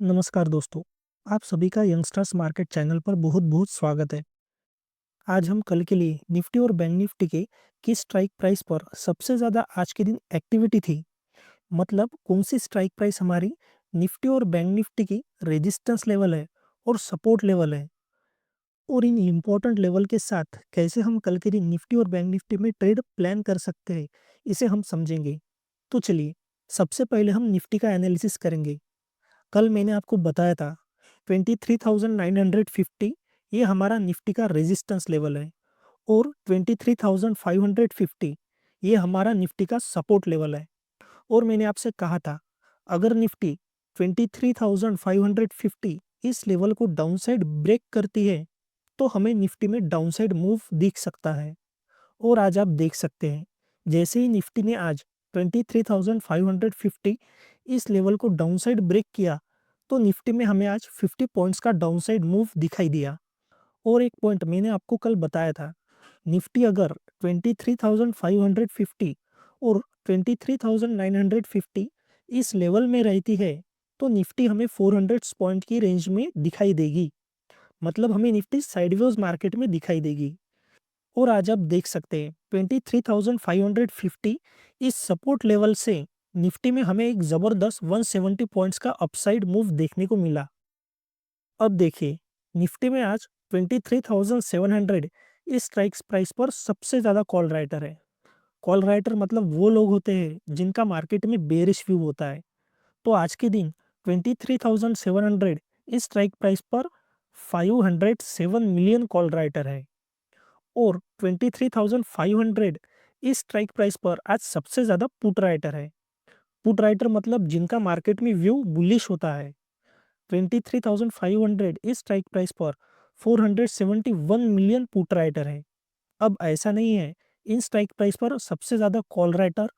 नमस्कार दोस्तों, आप सभी का यंगस्टर्स मार्केट चैनल पर बहुत-बहुत स्वागत है। आज हम कल के लिए निफ्टी और बैंक निफ्टी के किस स्ट्राइक प्राइस पर सबसे ज़्यादा आज के दिन एक्टिविटी थी, मतलब कौन-सी स्ट्राइक प्राइस हमारी निफ्टी और बैंक निफ्टी की रेजिस्टेंस लेवल है और सपोर्ट लेवल है और इन इम्पोर्टेंट लेवल के साथ कैसे हम कल के दिन निफ्टी और बैंक निफ्टी में ट्रेड प्लान कर सकते हैं, इसे हम समझेंगे। तो चलिए, सबसे पहले हम निफ्टी का एनालिसिस करेंगे। कल मैंने आपको बताया था 23,950 ये हमारा निफ्टी का रेजिस्टेंस लेवल है और 23,550 ये हमारा निफ्टी का सपोर्ट लेवल है। और मैंने आपसे कहा था अगर निफ्टी 23,550 इस लेवल को डाउनसाइड ब्रेक करती है तो हमें निफ्टी में डाउनसाइड मूव दिख सकता है। और आज आप देख सकते हैं जैसे ही निफ्टी ने आज 23,550 इस लेवल को डाउनसाइड ब्रेक किया तो निफ्टी में हमें आज 50 पॉइंट्स का डाउनसाइड मूव दिखाई दिया। और एक पॉइंट मैंने आपको कल बताया था, निफ्टी अगर 23,550 और 23,950 इस लेवल में रहती है तो निफ्टी हमें 400 पॉइंट की रेंज में दिखाई देगी, मतलब हमें निफ्टी साइडवेज मार्केट में दिखाई देगी। और आज आप देख सकते हैं 23,550 इस सपोर्ट लेवल से निफ्टी में हमें एक जबरदस्त 170 पॉइंट्स का अपसाइड मूव देखने को मिला। अब देखिए, निफ्टी में आज 23,700 इस स्ट्राइक्स प्राइस पर सबसे ज्यादा कॉल राइटर है। कॉल राइटर मतलब वो लोग होते हैं जिनका मार्केट में बेरिश व्यू होता है। तो आज के दिन 23,700 इस स्ट्राइक प्राइस पर 507 मिलियन कॉल राइटर है और 23,500 इस स्ट्राइक प्राइस पर आज सबसे ज्यादा पुट राइटर है। पुट राइटर मतलब जिनका मार्केट में व्यू बुलिश होता है। 23,500 इस स्ट्राइक प्राइस पर 471 मिलियन पुट राइटर है। अब ऐसा नहीं है, इन स्ट्राइक प्राइस पर सबसे ज्यादा कॉल राइटर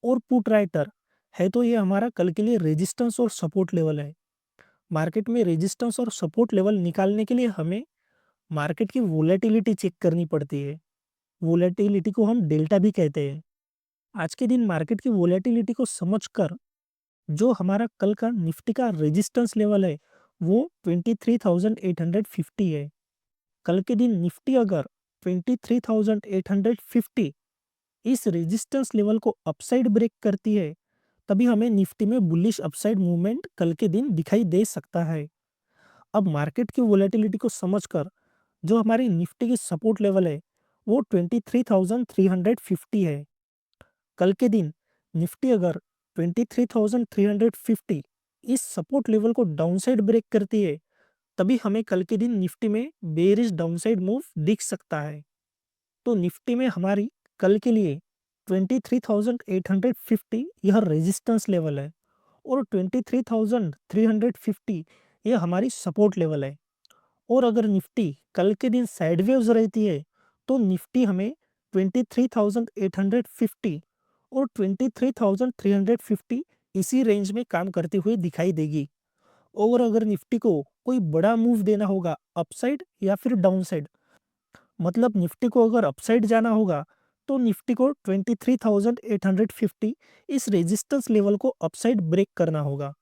और पुट राइटर है तो ये हमारा कल के लिए रेजिस्टेंस और सपोर्ट लेवल है। मार्केट में रेजिस्टेंस और सपोर्ट लेवल निकालने के लिए हमें मार्केट की वोलेटिलिटी चेक करनी पड़ती है। वोलेटिलिटी को हम डेल्टा भी कहते हैं। आज के दिन मार्केट की वोलेटिलिटी को समझकर जो हमारा कल का निफ्टी का रेजिस्टेंस लेवल है वो 23,850 है। कल के दिन निफ्टी अगर 23,850 इस रेजिस्टेंस लेवल को अपसाइड ब्रेक करती है तभी हमें निफ्टी में बुलिश अपसाइड मूवमेंट कल के दिन दिखाई दे सकता है। अब मार्केट की वोलेटिलिटी को समझकर जो हमारी निफ्टी की सपोर्ट लेवल है वो 23,350 है। कल के दिन निफ्टी अगर 23,350 इस सपोर्ट लेवल को डाउनसाइड ब्रेक करती है तभी हमें कल के दिन निफ्टी में बेरिश डाउनसाइड मूव दिख सकता है। तो निफ्टी में हमारी कल के लिए 23,850 यह रेजिस्टेंस लेवल है और 23,350 यह हमारी सपोर्ट लेवल है। और अगर निफ्टी कल के दिन साइडवेज रहती है तो निफ्टी हमें 23,850 और 23,350 इसी रेंज में काम करते हुए दिखाई देगी। और अगर निफ्टी को कोई बड़ा मूव देना होगा अपसाइड या फिर डाउनसाइड, मतलब निफ्टी को अगर अपसाइड जाना होगा तो निफ्टी को 23,850 इस रेजिस्टेंस लेवल को अपसाइड ब्रेक करना होगा।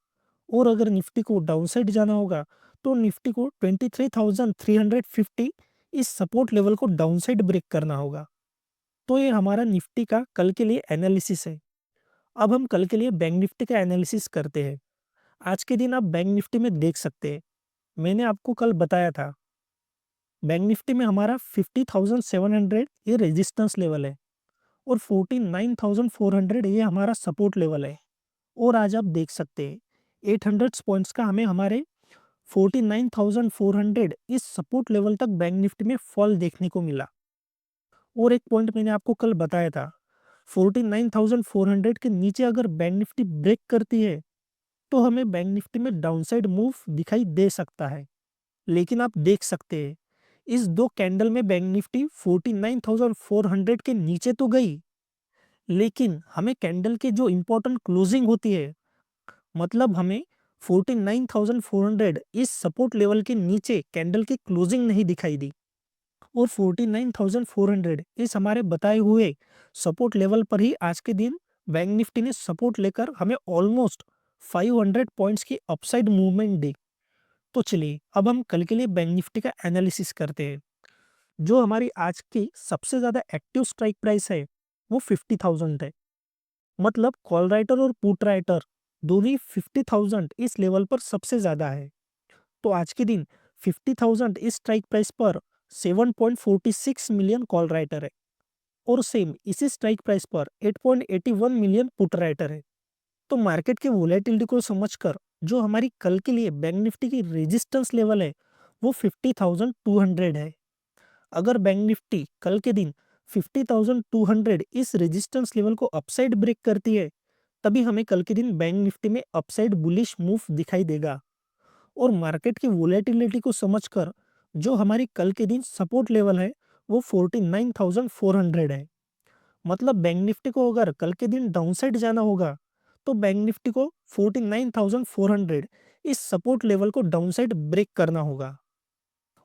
और अगर निफ्टी को डाउनसाइड जाना होगा तो निफ्टी को 23,350 इस सपोर्ट लेवल को डाउनसाइड ब्रेक करना होगा। तो ये हमारा निफ्टी का कल के लिए एनालिसिस है। अब हम कल के लिए बैंक निफ्टी का एनालिसिस करते हैं। आज के दिन आप बैंक निफ्टी में देख सकते हैं, मैंने आपको कल बताया था बैंक निफ्टी में हमारा 50,700 ये रेजिस्टेंस लेवल है और 49,400 ये हमारा सपोर्ट लेवल है। और आज आप देख सकते हैं 800 पॉइंट्स का हमें हमारे 49,400 इस सपोर्ट लेवल तक बैंक निफ्टी में फॉल देखने को मिला। और एक पॉइंट मैंने आपको कल बताया था 49,400 के नीचे अगर बैंक निफ्टी ब्रेक करती है तो हमें बैंक निफ्टी में डाउनसाइड मूव दिखाई दे सकता है। लेकिन आप देख सकते हैं इस दो कैंडल में बैंक निफ्टी 49,400 के नीचे तो गई, लेकिन हमें कैंडल के जो इंपॉर्टेंट क्लोजिंग होती है, मतलब हमें 49,400 इस सपोर्ट लेवल के नीचे कैंडल की क्लोजिंग नहीं दिखाई दी और 49,400 इस हमारे बताए हुए सपोर्ट लेवल पर ही आज के दिन बैंक निफ्टी ने सपोर्ट लेकर हमें ऑलमोस्ट 500 पॉइंट्स की अपसाइड मूवमेंट दे। तो चलिए अब हम कल के लिए बैंक निफ्टी का एनालिसिस करते हैं। जो हमारी आज की सबसे ज्यादा एक्टिव स्ट्राइक प्राइस है वो 50,000 है। मतलब कॉल राइटर और पुट राइटर दोनों ही 50,000 इस लेवल पर सबसे ज्यादा है। तो आज के दिन 50,000 इस स्ट्राइक प्राइस पर 7.46 मिलियन कॉल राइटर है और सेम इसी स्ट्राइक प्राइस पर 8.81 मिलियन पुट राइटर है। तो मार्केट के वोलेटिलिटी को समझकर जो हमारी कल के लिए बैंक निफ्टी की रेजिस्टेंस लेवल है वो 50,200 है। अगर बैंक निफ्टी कल के दिन 50,200 इस रेजिस्टेंस लेवल को अपसाइड ब्रेक करती है तभी हमें कल के दिन बैंक निफ्टी में अपसाइड बुलिश मूव दिखाई देगा। और मार्केट की वोलेटिलिटी को समझकर जो हमारी कल के दिन सपोर्ट लेवल है वो 49,400 है। मतलब बैंक निफ्टी को अगर कल के दिन डाउनसाइड जाना होगा तो बैंक निफ्टी को 49,400 इस सपोर्ट लेवल को डाउनसाइड ब्रेक करना होगा।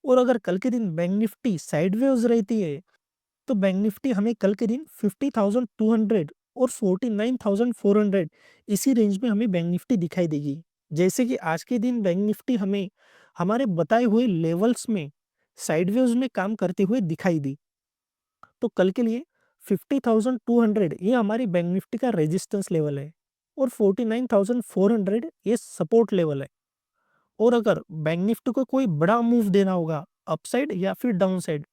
और अगर कल के दिन बैंक निफ्टी साइडवेज रहती है तो बैंक निफ्टी हमें कल के दिन 50,200 और 49,400 इसी रेंज में हमें बैंक निफ्टी दिखाई देगी। जैसे कि आज के दिन बैंक निफ्टी हमें हमारे बताए हुए लेवल्स में साइडवेज में काम करते हुए दिखाई दी। तो कल के लिए 50,200 ये हमारी बैंक निफ्टी का रेजिस्टेंस लेवल है और 49,400 ये सपोर्ट लेवल है। और अगर बैंक निफ्टी को कोई बड़ा मूव देना होगा अपसाइड या फिर डाउन साइड,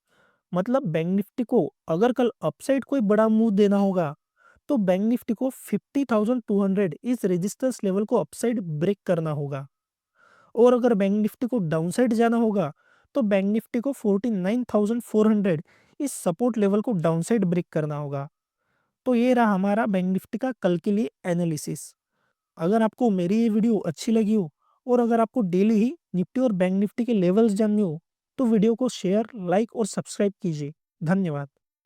मतलब बैंक निफ्टी को अगर कल अपसाइड कोई बड़ा मूव देना होगा तो बैंक निफ्टी को 50,200 इस रेजिस्टेंस लेवल को अपसाइड ब्रेक करना होगा। और अगर बैंक निफ्टी को डाउनसाइड जाना होगा तो बैंक निफ्टी को 49,400 इस सपोर्ट लेवल को डाउनसाइड ब्रेक करना होगा। तो ये रहा हमारा बैंक निफ्टी का कल के लिए एनालिसिस। अगर आपको मेरी ये वीडियो अच्छी लगी हो और अगर आपको डेली ही निफ्टी और बैंक निफ्टी के लेवल्स जानने हो तो वीडियो को शेयर, लाइक और सब्सक्राइब कीजिए। धन्यवाद।